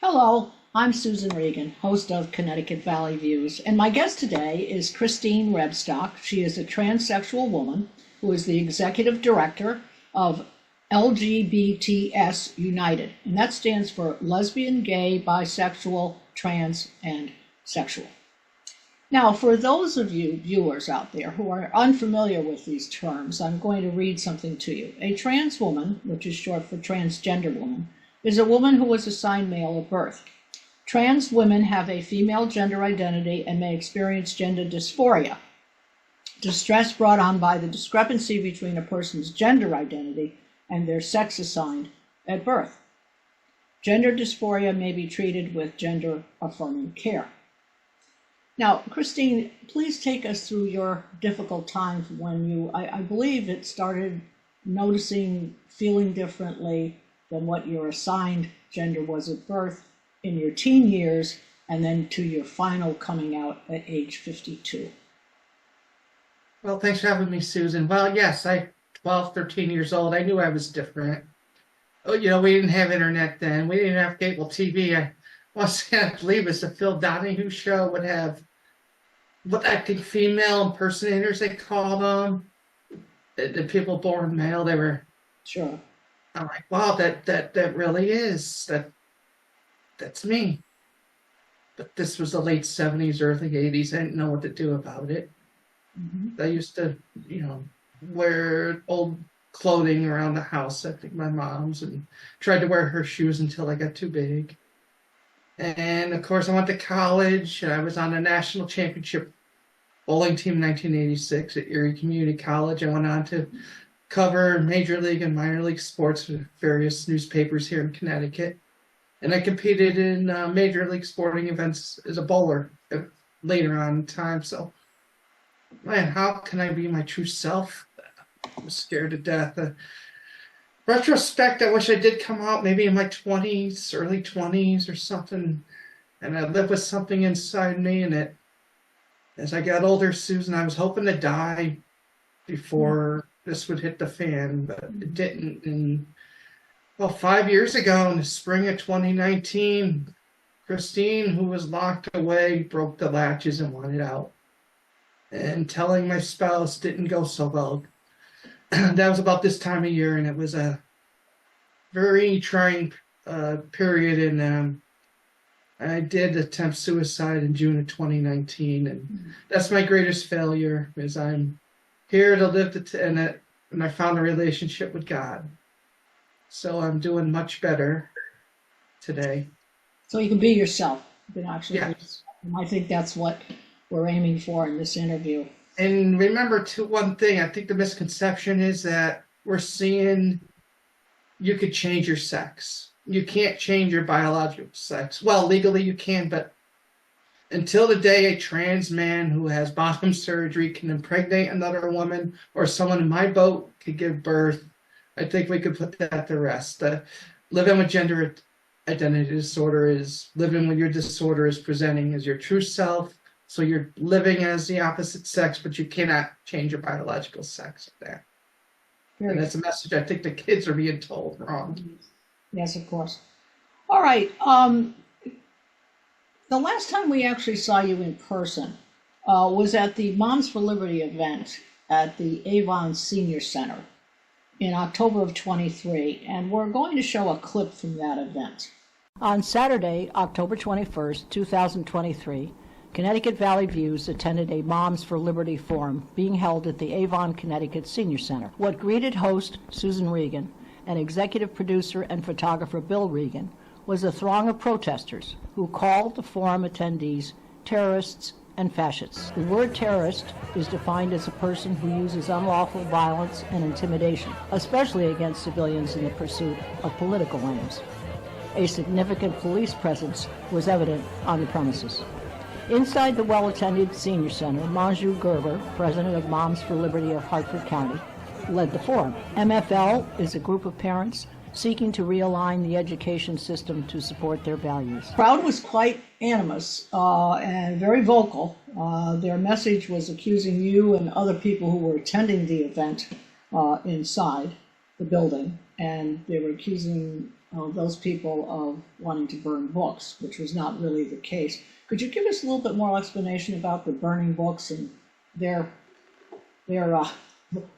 Hello, I'm Susan Regan, host of Connecticut Valley Views, and my guest today is Christine Rebstock. She is a transsexual woman who is the executive director of LGBTS United, and that stands for lesbian, gay, bisexual, trans, and sexual. Now, for those of you viewers out there who are unfamiliar with these terms, I'm going to read something to you. A trans woman, which is short for transgender woman, is a woman who was assigned male at birth. Trans women have a female gender identity and may experience gender dysphoria, distress brought on by the discrepancy between a person's gender identity and their sex assigned at birth. Gender dysphoria may be treated with gender-affirming care. Now, Christine, please take us through your difficult times when you, I believe it started noticing, feeling differently than what your assigned gender was at birth in your teen years, and then to your final coming out at age 52. Well, thanks for having me, Susan. Well, yes, 12, 13 years old, I knew I was different. Oh, we didn't have internet then. We didn't have cable TV. I believe it was the Phil Donahue show would have what I think female impersonators, they call them. The people born male, they were. Sure. I'm like, wow, that really is, that's me. But this was the late 70s, early 80s. I didn't know what to do about it. Mm-hmm. I used to, wear old clothing around the house, I think my mom's, and tried to wear her shoes until I got too big. And of course, I went to college. I was on the national championship bowling team in 1986 at Erie Community College. I went on to cover major league and minor league sports with various newspapers here in Connecticut. And I competed in major league sporting events as a bowler later on in time. So, man, how can I be my true self? I was scared to death. Retrospect, I wish I did come out maybe in my 20s, early 20s or something. And I lived with something inside me. And as I got older, Susan, I was hoping to die before this would hit the fan, but it didn't. And well, 5 years ago, in the spring of 2019, Christine, who was locked away, broke the latches and wanted out. And telling my spouse didn't go so well. That was about this time of year, and it was a very trying period. And I did attempt suicide in June of 2019, and that's my greatest failure, is I'm here to live and I found a relationship with God. So I'm doing much better today. So you can be yourself. You can actually Yeah. be yourself. And I think that's what we're aiming for in this interview. And remember, too, one thing, I think the misconception is that we're seeing you could change your sex. You can't change your biological sex. Well, legally you can, but until the day a trans man who has bottom surgery can impregnate another woman, or someone in my boat could give birth, I think we could put that to rest. Living with gender identity disorder is living with your disorder is presenting as your true self. So you're living as the opposite sex, but you cannot change your biological sex there. And that's a message I think the kids are being told wrong. Yes, of course. All right. The last time we actually saw you in person was at the Moms for Liberty event at the Avon Senior Center in October of 23, and we're going to show a clip from that event. On Saturday, October 21st, 2023, Connecticut Valley Views attended a Moms for Liberty forum being held at the Avon, Connecticut Senior Center. What greeted host Susan Regan and executive producer and photographer Bill Regan was a throng of protesters who called the forum attendees terrorists and fascists. The word terrorist is defined as a person who uses unlawful violence and intimidation, especially against civilians in the pursuit of political aims. A significant police presence was evident on the premises. Inside the well-attended senior center, Manju Gerber, president of Moms for Liberty of Hartford County, led the forum. MFL is a group of parents seeking to realign the education system to support their values. The crowd was quite animous and very vocal. Their message was accusing you and other people who were attending the event inside the building, and they were accusing those people of wanting to burn books, which was not really the case. Could you give us a little bit more explanation about the burning books and their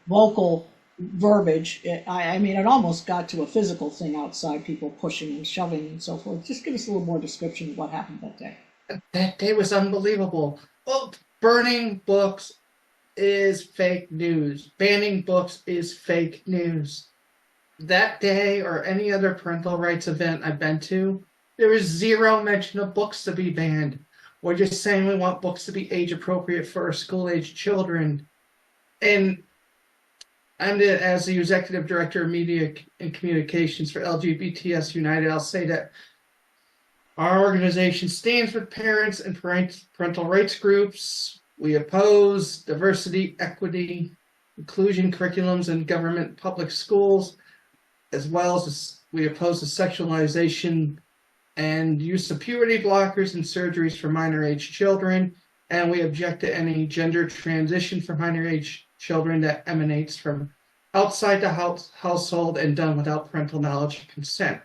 vocal verbiage? I mean, it almost got to a physical thing outside, people pushing and shoving and so forth. Just give us a little more description of what happened that day. That day was unbelievable. Well, burning books is fake news. Banning books is fake news. That day or any other parental rights event I've been to, there was zero mention of books to be banned. We're just saying we want books to be age appropriate for our school-age children. And as the executive director of media and communications for LGBTS United, I'll say that our organization stands with parents and parental rights groups. We oppose diversity, equity, inclusion curriculums in government public schools, as well as we oppose the sexualization and use of puberty blockers and surgeries for minor age children. And we object to any gender transition for minor age children that emanates from outside the household and done without parental knowledge and consent.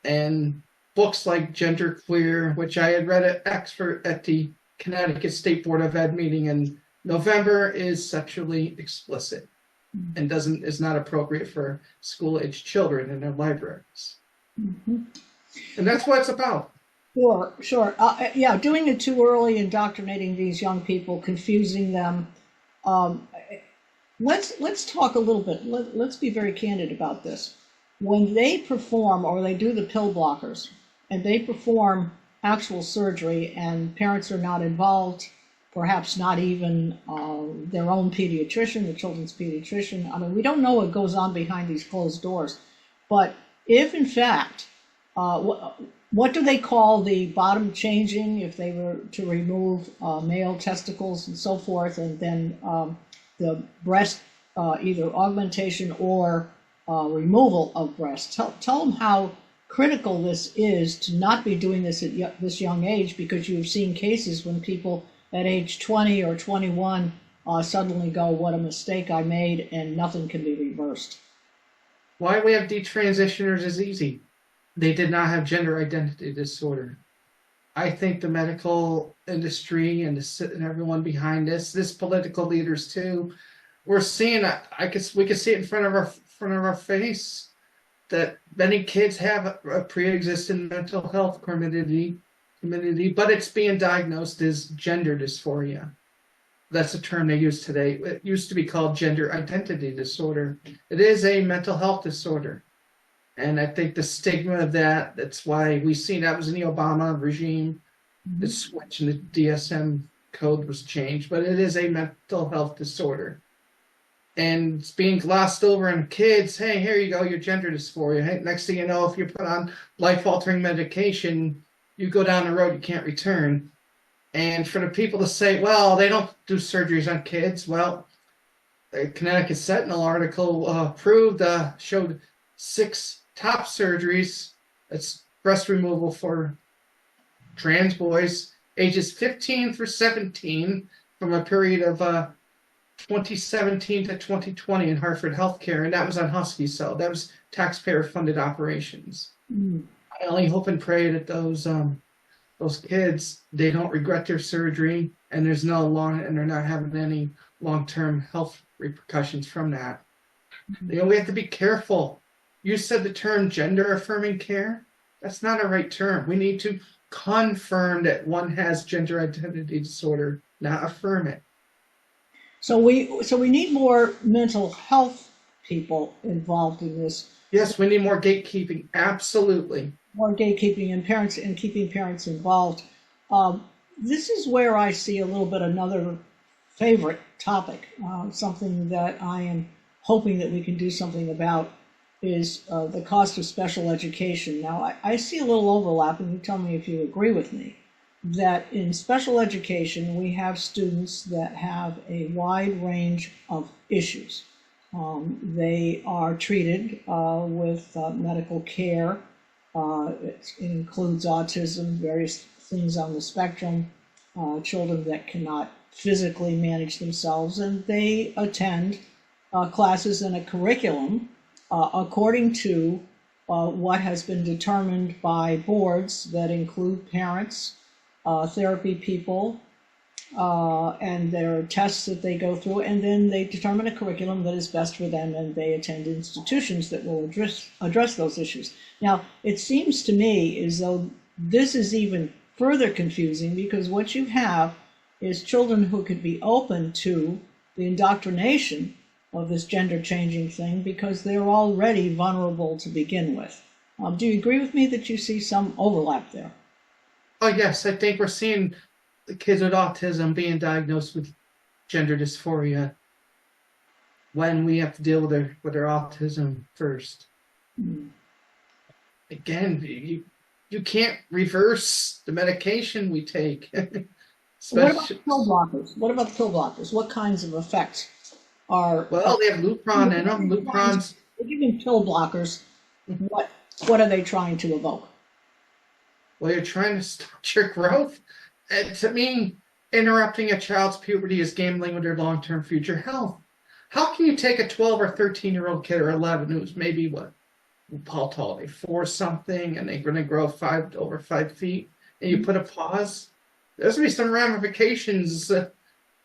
And books like Gender Queer, which I had read at the Connecticut State Board of Ed meeting in November, is sexually explicit and is not appropriate for school-age children in their libraries. Mm-hmm. And that's what it's about. Sure. Yeah, doing it too early, indoctrinating these young people, confusing them. Let's talk a little bit. Let's be very candid about this. When they perform, or they do the pill blockers, and they perform actual surgery, and parents are not involved, perhaps not even their own pediatrician, the children's pediatrician. I mean, we don't know what goes on behind these closed doors. But if, in fact, what do they call the bottom changing if they were to remove male testicles and so forth, and then the breast either augmentation or removal of breasts? Tell them how critical this is to not be doing this at this young age, because you've seen cases when people at age 20 or 21 suddenly go, what a mistake I made, and nothing can be reversed. Why we have detransitioners is easy. They did not have gender identity disorder. I think the medical industry and everyone behind this political leaders too, we're seeing we can see it in front of our face that many kids have a pre-existing mental health comorbidity, but it's being diagnosed as gender dysphoria. That's a term they use today. It used to be called gender identity disorder. It is a mental health disorder. And I think the stigma of that's why we see that was in the Obama regime. The switch in the DSM code was changed, but it is a mental health disorder. And it's being glossed over in kids. Hey, here you go, your gender dysphoria. Hey, next thing you know, if you put on life-altering medication, you go down the road you can't return. And for the people to say, well, they don't do surgeries on kids. Well, the Connecticut Sentinel article showed 6 top surgeries. That's breast removal for trans boys ages 15 through 17 from a period of 2017 to 2020 in Hartford Healthcare, and that was on Husky Cell. That was taxpayer-funded operations. I only hope and pray that those kids, they don't regret their surgery, and they're not having any long-term health repercussions from that. You know, we have to be careful. You said the term gender-affirming care. That's not a right term. We need to confirm that one has gender identity disorder, not affirm it. So we need more mental health people involved in this. Yes, we need more gatekeeping. Absolutely. More gatekeeping and keeping parents involved. This is where I see a little bit another favorite topic, something that I am hoping that we can do something about, is the cost of special education. Now, I see a little overlap, and you tell me if you agree with me, that in special education we have students that have a wide range of issues. They are treated with medical care. It includes autism, various things on the spectrum, children that cannot physically manage themselves, and they attend classes in a curriculum according to what has been determined by boards that include parents, therapy people, and there are tests that they go through, and then they determine a curriculum that is best for them, and they attend institutions that will address those issues. Now, it seems to me as though this is even further confusing, because what you have is children who could be open to the indoctrination of this gender changing thing because they're already vulnerable to begin with. Do you agree with me that you see some overlap there? Oh yes, I think we're seeing the kids with autism being diagnosed with gender dysphoria when we have to deal with their autism first. Again, you can't reverse the medication we take. What about the pill blockers? What about the pill blockers? What kinds of effects are? Well, they have Lupron in them. Lupron's. Even pill blockers, what are they trying to evoke? Well, you're trying to stop your growth. To me, interrupting a child's puberty is gambling with their long-term future health. How can you take a 12 or 13-year-old kid or 11 who's maybe Paul told me 4 something, and they're going to grow over 5 feet, and you put a pause? There's going to be some ramifications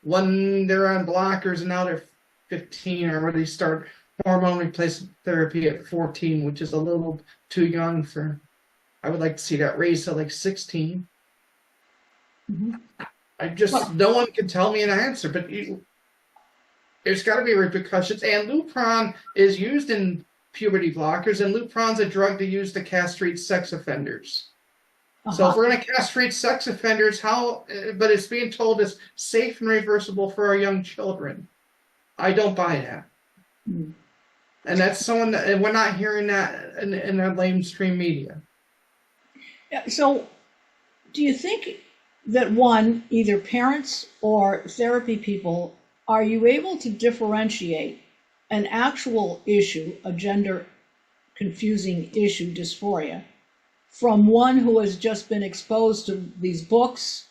when they're on blockers and now they're 15, or when they start hormone replacement therapy at 14, which is a little too young for. I would like to see that raised to like 16. No one can tell me an answer, but there's got to be repercussions. And Lupron is used in puberty blockers, and Lupron's a drug to use to castrate sex offenders. So if we're going to castrate sex offenders, but it's being told it's safe and reversible for our young children. I don't buy that. And that's and we're not hearing that in our mainstream media. Yeah, so do you think that either parents or therapy people, are you able to differentiate an actual issue, a gender confusing issue, dysphoria, from one who has just been exposed to these books,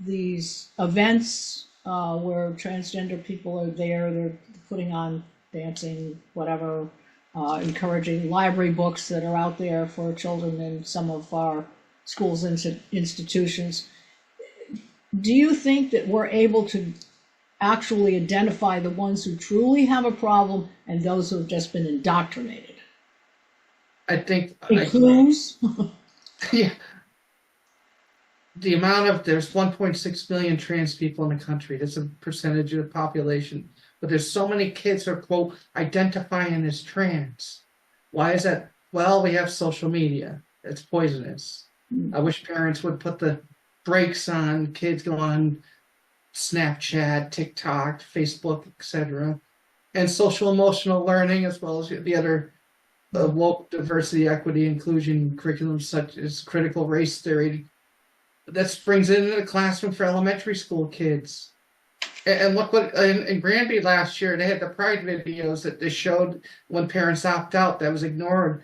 these events where transgender people are there, they're putting on dancing, whatever, encouraging library books that are out there for children in some of our schools and institutions. Do you think that we're able to actually identify the ones who truly have a problem and those who have just been indoctrinated? I think clues. Yeah. There's 1.6 million trans people in the country. That's a percentage of the population. But there's so many kids who are, quote, identifying as trans. Why is that? Well, we have social media. It's poisonous. I wish parents would put the brakes on kids go on Snapchat, TikTok, Facebook, etc. And social emotional learning, as well as the other woke diversity, equity, inclusion curriculums such as critical race theory. That brings it into the classroom for elementary school kids. And look what in Granby last year, they had the Pride videos that they showed when parents opt out, that was ignored.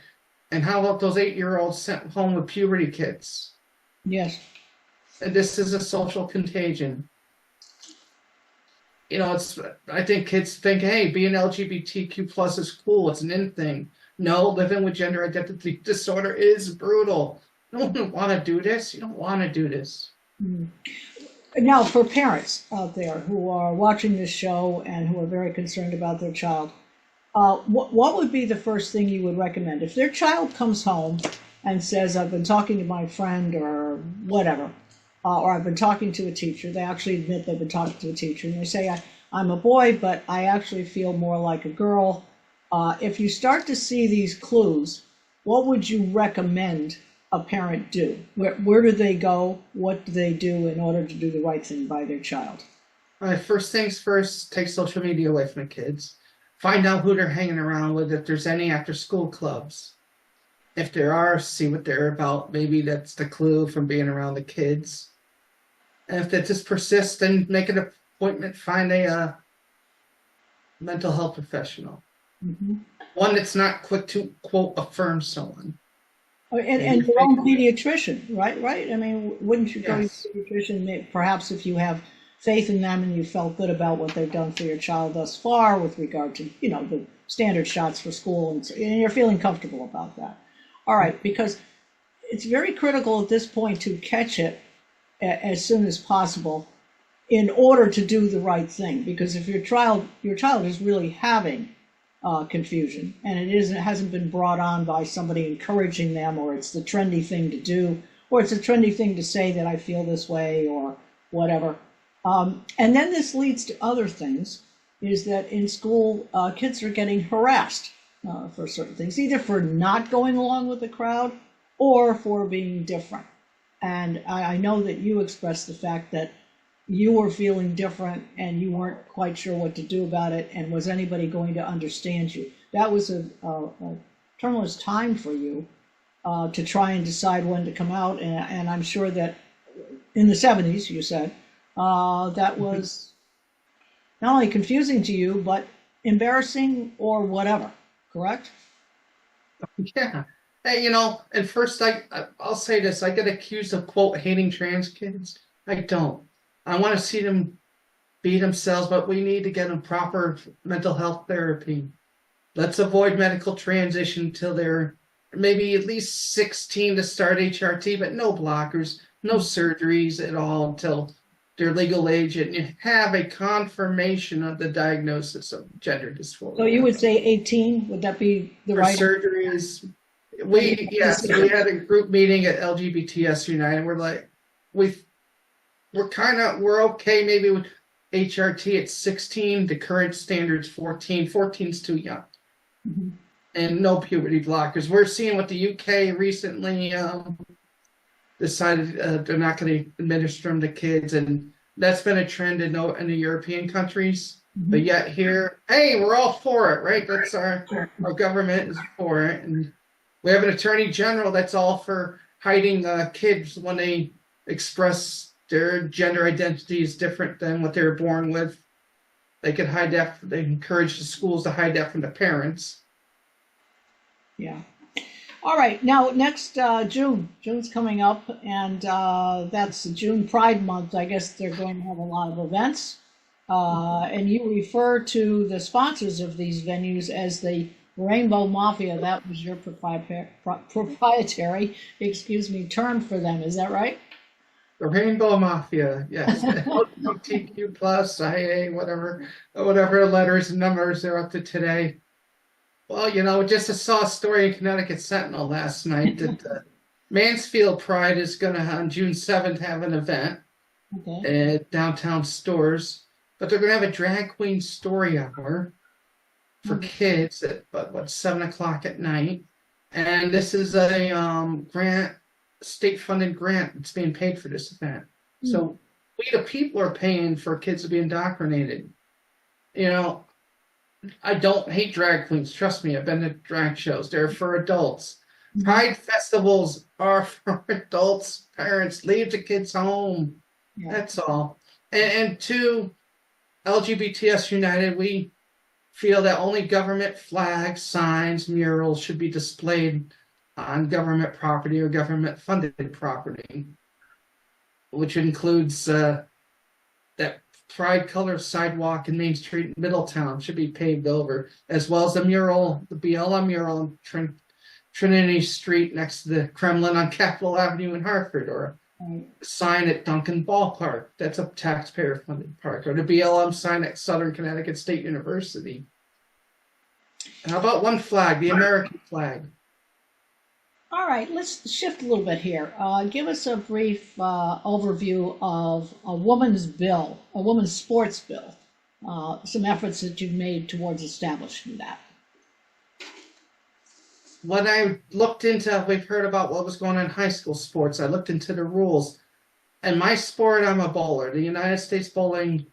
And how about those 8-year-olds sent home with puberty kits? Yes. And this is a social contagion. I think kids think, hey, being LGBTQ plus is cool. It's an in thing. No, living with gender identity disorder is brutal. You don't want to do this. You don't want to do this. Now, for parents out there who are watching this show and who are very concerned about their child, what would be the first thing you would recommend? If their child comes home and says, I've been talking to my friend or whatever, or I've been talking to a teacher, they actually admit they've been talking to a teacher, and they say, I'm a boy, but I actually feel more like a girl. If you start to see these clues, what would you recommend a parent do? Where do they go? What do they do in order to do the right thing by their child? All right, first things first, take social media away from the kids. Find out who they're hanging around with, if there's any after-school clubs. If there are, see what they're about. Maybe that's the clue from being around the kids. And if that just persists, then make an appointment, find a mental health professional. One that's not quick to, quote, affirm someone. And your own pediatrician, right? I mean, wouldn't you go to Yes. a pediatrician, perhaps if you have faith in them and you felt good about what they've done for your child thus far with regard to, the standard shots for school, and you're feeling comfortable about that. All right, because it's very critical at this point to catch it as soon as possible in order to do the right thing. Because if your child is really having confusion, and it hasn't been brought on by somebody encouraging them, or it's the trendy thing to do, or it's a trendy thing to say that I feel this way or whatever. And then this leads to other things, is that in school, kids are getting harassed for certain things, either for not going along with the crowd or for being different. And I know that you expressed the fact that you were feeling different and you weren't quite sure what to do about it, and was anybody going to understand you? That was a tumultuous time for you to try and decide when to come out, and I'm sure that in the 70s, you said, that was not only confusing to you, but embarrassing or whatever, correct? Yeah. Hey, at first I'll say this, I get accused of, quote, hating trans kids. I don't. I want to see them be themselves, but we need to get them proper mental health therapy. Let's avoid medical transition till they're maybe at least 16 to start HRT, but no blockers, no surgeries at all until their legal age, and you have a confirmation of the diagnosis of gender dysphoria. So you would say 18, would that be the right? Surgeries. We had a group meeting at LGBTS United. We're like, we're okay maybe with HRT at 16. The current standard's 14. 14's too young. Mm-hmm. And no puberty blockers. We're seeing what the UK recently decided they're not going to administer them to kids, and that's been a trend in the European countries. Mm-hmm. But yet here, hey, we're all for it, right? That's our government is for it, and we have an attorney general that's all for hiding kids when they express their gender identity is different than what they were born with. They could hide that. They encourage the schools to hide that from the parents. Yeah. All right. Now, next June. June's coming up, and that's June Pride Month. I guess they're going to have a lot of events. And you refer to the sponsors of these venues as the Rainbow Mafia. That was your proprietary, term for them. Is that right? The Rainbow Mafia, yes. LGBTQ plus, IA, whatever letters and numbers they're up to today. Well, just saw a story in Connecticut Sentinel last night that Mansfield Pride is going to, on June 7th, have an event at downtown stores. But they're going to have a drag queen story hour for kids at, 7 o'clock at night. And this is a state-funded grant that's being paid for this event. So we, the people, are paying for kids to be indoctrinated. I don't hate drag queens. Trust me, I've been to drag shows. They're for adults. Pride festivals are for adults. Parents, leave the kids home. Yeah. That's all. And to LGBTS United, we feel that only government flags, signs, murals should be displayed on government property or government-funded property, which includes that Pride color sidewalk in Main Street in Middletown should be paved over, as well as the BLM mural on Trinity Street next to the Kremlin on Capitol Avenue in Hartford, or a sign at Duncan Ballpark. That's a taxpayer-funded park, or the BLM sign at Southern Connecticut State University. How about one flag, the American flag? All right, let's shift a little bit here. Give us a brief overview of a woman's sports bill, some efforts that you've made towards establishing that. When I looked into, we've heard about what was going on in high school sports, I looked into the rules. And my sport, I'm a bowler. The United States Bowling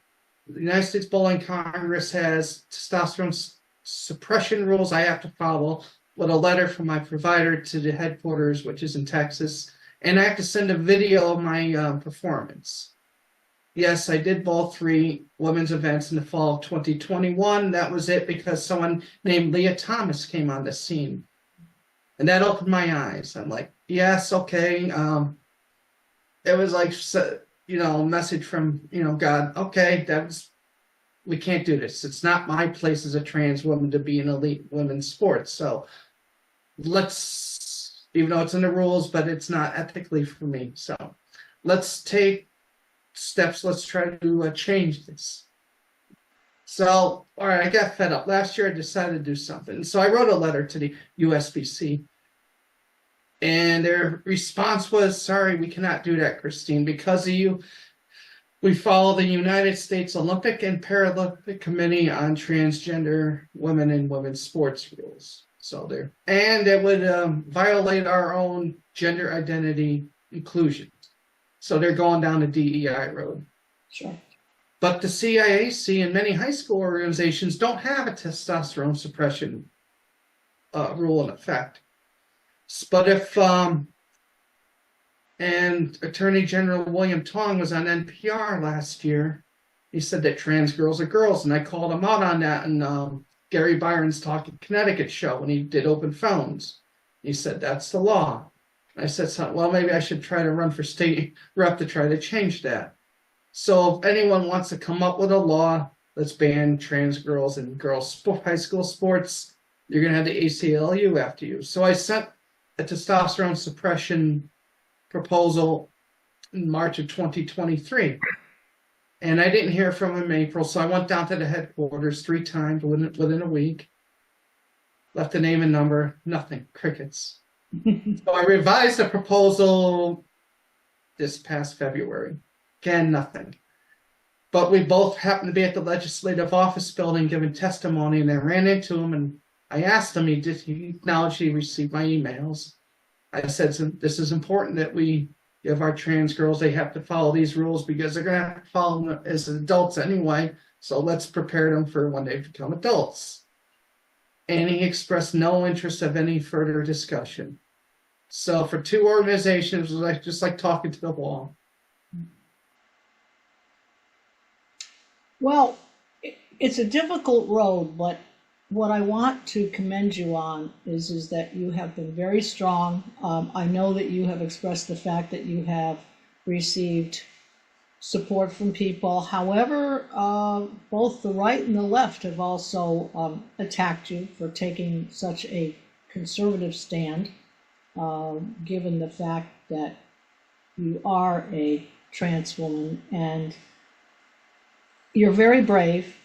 Congress has testosterone suppression rules I have to follow, with a letter from my provider to the headquarters, which is in Texas, and I have to send a video of my performance. Yes, I did bowl 3 women's events in the fall of 2021. That was it, because someone named Leah Thomas came on the scene. And that opened my eyes. I'm like, yes, okay. It was like message from, God, okay, we can't do this. It's not my place as a trans woman to be an elite women's sports. So let's, even though it's in the rules, but it's not ethically for me. So let's take steps. Let's try to change this. So, all right, I got fed up. Last year, I decided to do something. So I wrote a letter to the USBC, and their response was, sorry, we cannot do that, Christine. Because of you, we follow the United States Olympic and Paralympic Committee on Transgender Women and Women's Sports rules. And it would violate our own gender identity inclusion. So they're going down the DEI road. Sure. But the CIAC and many high school organizations don't have a testosterone suppression rule in effect. But if, and Attorney General William Tong was on NPR last year, he said that trans girls are girls, and I called him out on that in Gary Byron's Talking Connecticut show when he did Open Phones. He said, that's the law. I said, well, maybe I should try to run for state rep to try to change that. So if anyone wants to come up with a law that's ban trans girls in high school sports, you're going to have the ACLU after you. So I sent a testosterone suppression proposal in March of 2023. And I didn't hear from him in April, so I went down to the headquarters 3 times within a week, left a name and number, nothing, crickets. So I revised the proposal this past February. Again, nothing. But we both happened to be at the Legislative Office building giving testimony, and I ran into him, and I asked him, he acknowledged he received my emails. I said, this is important that we give our trans girls, they have to follow these rules because they're going to have to follow them as adults anyway, so let's prepare them for when they become adults. And he expressed no interest of any further discussion. So for 2 organizations, it was just like talking to the wall. Well, it's a difficult road, but what I want to commend you on is that you have been very strong. I know that you have expressed the fact that you have received support from people. However, both the right and the left have also attacked you for taking such a conservative stand, given the fact that you are a trans woman, and you're very brave.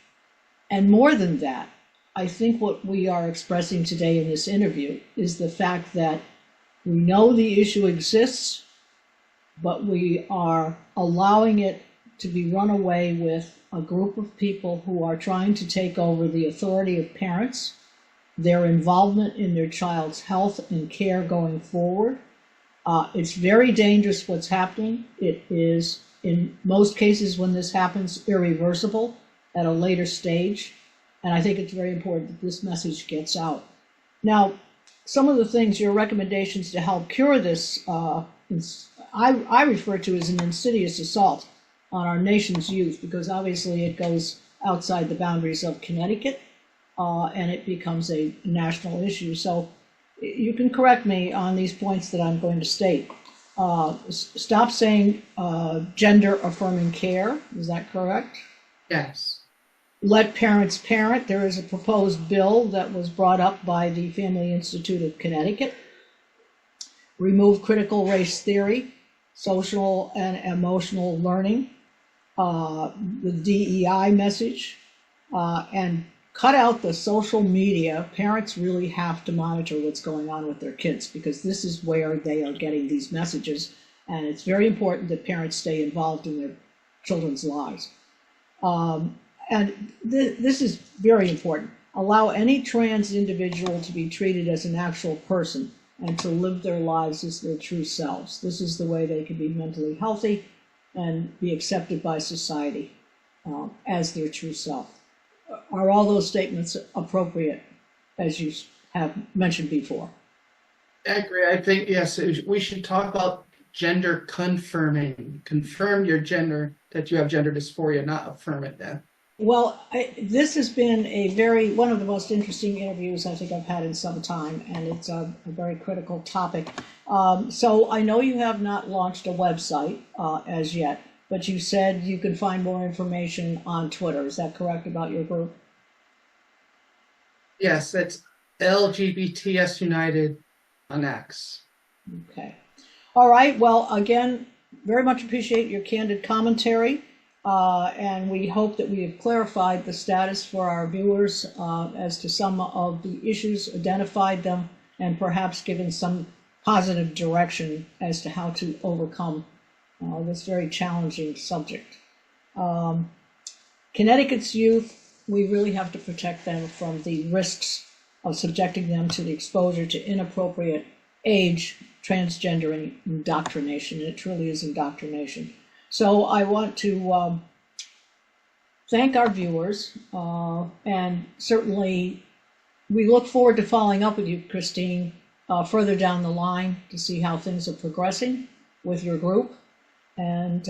And more than that, I think what we are expressing today in this interview is the fact that we know the issue exists, but we are allowing it to be run away with a group of people who are trying to take over the authority of parents, their involvement in their child's health and care going forward. It's very dangerous what's happening. It is, in most cases when this happens, irreversible at a later stage. And I think it's very important that this message gets out. Now, some of the things, your recommendations to help cure this, I refer to as an insidious assault on our nation's youth, because obviously it goes outside the boundaries of Connecticut, and it becomes a national issue. So you can correct me on these points that I'm going to state. Stop saying gender affirming care. Is that correct? Yes. Let parents parent. There is a proposed bill that was brought up by the Family Institute of Connecticut. Remove critical race theory, social and emotional learning, the DEI message, and cut out the social media. Parents really have to monitor what's going on with their kids, because this is where they are getting these messages, and it's very important that parents stay involved in their children's lives. And this is very important. Allow any trans individual to be treated as an actual person and to live their lives as their true selves. This is the way they can be mentally healthy and be accepted by society as their true self. Are all those statements appropriate, as you have mentioned before? I agree. I think, yes, we should talk about gender confirming. Confirm your gender, that you have gender dysphoria, not affirm it then. Well, this has been one of the most interesting interviews I think I've had in some time, and it's a very critical topic. So I know you have not launched a website as yet. but you said you can find more information on Twitter. Is that correct about your group? Yes, it's LGBTS United on X. Okay. All right. Well, again, very much appreciate your candid commentary. And we hope that we have clarified the status for our viewers as to some of the issues, identified them, and perhaps given some positive direction as to how to overcome this very challenging subject. Connecticut's youth, we really have to protect them from the risks of subjecting them to the exposure to inappropriate age, transgender indoctrination. And it truly is indoctrination. So I want to thank our viewers, and certainly we look forward to following up with you, Christine, further down the line to see how things are progressing with your group. And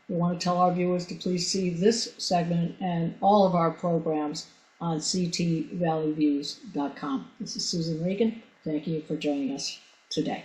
we want to tell our viewers to please see this segment and all of our programs on ctvalleyviews.com. This is Susan Regan. Thank you for joining us today.